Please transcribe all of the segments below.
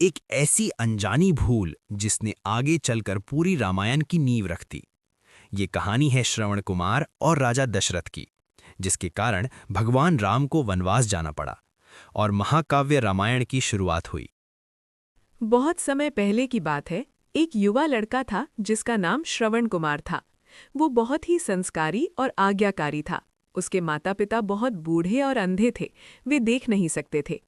एक ऐसी अनजानी भूल जिसने आगे चलकर पूरी रामायण की नींव रख दी। ये कहानी है श्रवण कुमार और राजा दशरथ की, जिसके कारण भगवान राम को वनवास जाना पड़ा और महाकाव्य रामायण की शुरुआत हुई। बहुत समय पहले की बात है। एक युवा लड़का था जिसका नाम श्रवण कुमार था। वो बहुत ही संस्कारी और आज्ञाकारी था। उसके माता पिता बहुत बूढ़े और अंधे थे, वे देख नहीं सकते थे।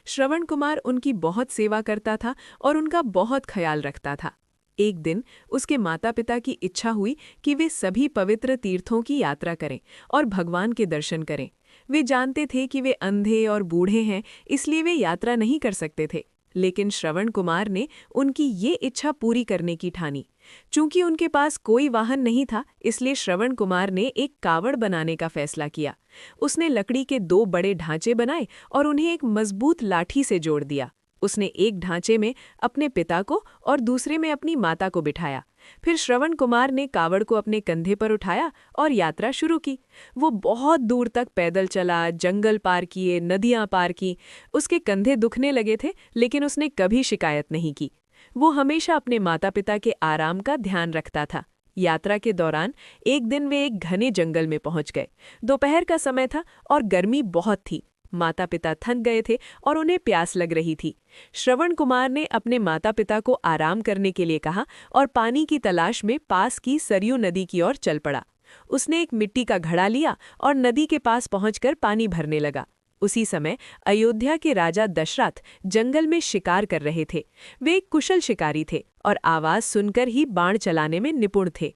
श्रवण कुमार उनकी बहुत सेवा करता था और उनका बहुत ख्याल रखता था। एक दिन उसके माता पिता की इच्छा हुई कि वे सभी पवित्र तीर्थों की यात्रा करें और भगवान के दर्शन करें। वे जानते थे कि वे अंधे और बूढ़े हैं, इसलिए वे यात्रा नहीं कर सकते थे। लेकिन श्रवण कुमार ने उनकी ये इच्छा पूरी करने की ठानी। चूंकि उनके पास कोई वाहन नहीं था, इसलिए श्रवण कुमार ने एक कावड़ बनाने का फैसला किया। उसने लकड़ी के 2 बड़े ढांचे बनाए और उन्हें एक मजबूत लाठी से जोड़ दिया। उसने एक ढांचे में अपने पिता को और दूसरे में अपनी माता को बिठाया। फिर श्रवण कुमार ने कावड़ को अपने कंधे पर उठाया और यात्रा शुरू की। वो बहुत दूर तक पैदल चला, जंगल पार किए, नदियां पार की। उसके कंधे दुखने लगे थे, लेकिन उसने कभी शिकायत नहीं की। वो हमेशा अपने माता पिता के आराम का ध्यान रखता था। यात्रा के दौरान एक दिन वे एक घने जंगल में पहुंच गए। दोपहर का समय था और गर्मी बहुत थी। माता पिता थक गए थे और उन्हें प्यास लग रही थी। श्रवण कुमार ने अपने माता पिता को आराम करने के लिए कहा और पानी की तलाश में पास की सरयू नदी की ओर चल पड़ा। उसने एक मिट्टी का घड़ा लिया और नदी के पास पहुंचकर पानी भरने लगा। उसी समय अयोध्या के राजा दशरथ जंगल में शिकार कर रहे थे। वे एक कुशल शिकारी थे और आवाज सुनकर ही बाण चलाने में निपुण थे।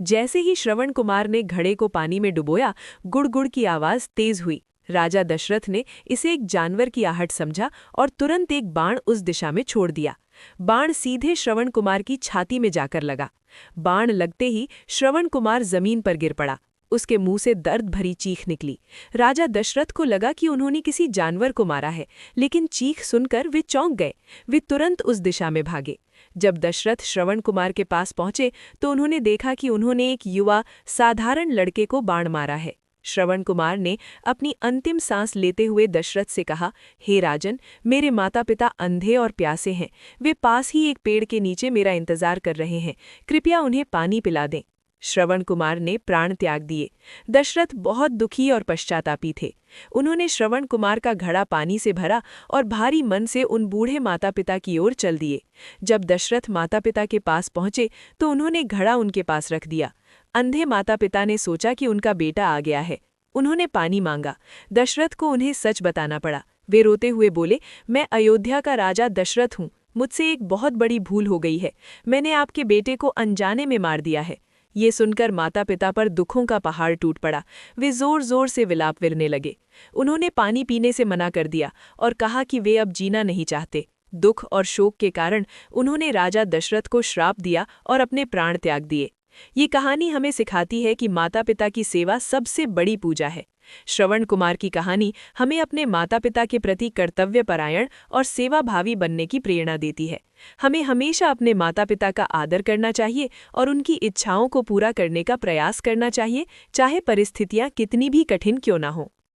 जैसे ही श्रवण कुमार ने घड़े को पानी में डुबोया, गुड़-गुड़ की आवाज तेज हुई। राजा दशरथ ने इसे एक जानवर की आहट समझा और तुरंत एक बाण उस दिशा में छोड़ दिया। बाण सीधे श्रवण कुमार की छाती में जाकर लगा। बाण लगते ही श्रवण कुमार जमीन पर गिर पड़ा। उसके मुंह से दर्द भरी चीख निकली। राजा दशरथ को लगा कि उन्होंने किसी जानवर को मारा है, लेकिन चीख सुनकर वे चौंक गए। वे तुरंत उस दिशा में भागे। जब दशरथ श्रवण कुमार के पास पहुंचे तो उन्होंने देखा कि उन्होंने एक युवा साधारण लड़के को बाण मारा है। श्रवण कुमार ने अपनी अंतिम सांस लेते हुए दशरथ से कहा, हे राजन, मेरे माता पिता अंधे और प्यासे हैं। वे पास ही एक पेड़ के नीचे मेरा इंतजार कर रहे हैं। कृपया उन्हें पानी पिला दें। श्रवण कुमार ने प्राण त्याग दिए। दशरथ बहुत दुखी और पश्चातापी थे। उन्होंने श्रवण कुमार का घड़ा पानी से भरा और भारी मन से उन बूढ़े माता पिता की ओर चल दिए। जब दशरथ माता पिता के पास पहुंचे तो उन्होंने घड़ा उनके पास रख दिया। अंधे माता पिता ने सोचा कि उनका बेटा आ गया है। उन्होंने पानी मांगा। दशरथ को उन्हें सच बताना पड़ा। वे रोते हुए बोले, मैं अयोध्या का राजा दशरथ हूँ। मुझसे एक बहुत बड़ी भूल हो गई है। मैंने आपके बेटे को अनजाने में मार दिया है। ये सुनकर माता पिता पर दुखों का पहाड़ टूट पड़ा। वे जोर जोर से विलाप विरने लगे। उन्होंने पानी पीने से मना कर दिया और कहा कि वे अब जीना नहीं चाहते। दुख और शोक के कारण उन्होंने राजा दशरथ को श्राप दिया और अपने प्राण त्याग दिए। ये कहानी हमें सिखाती है कि माता पिता की सेवा सबसे बड़ी पूजा है। श्रवण कुमार की कहानी हमें अपने माता पिता के प्रति कर्तव्यपरायण और सेवाभावी बनने की प्रेरणा देती है। हमें हमेशा अपने माता पिता का आदर करना चाहिए और उनकी इच्छाओं को पूरा करने का प्रयास करना चाहिए, चाहे परिस्थितियां कितनी भी कठिन क्यों ना हों।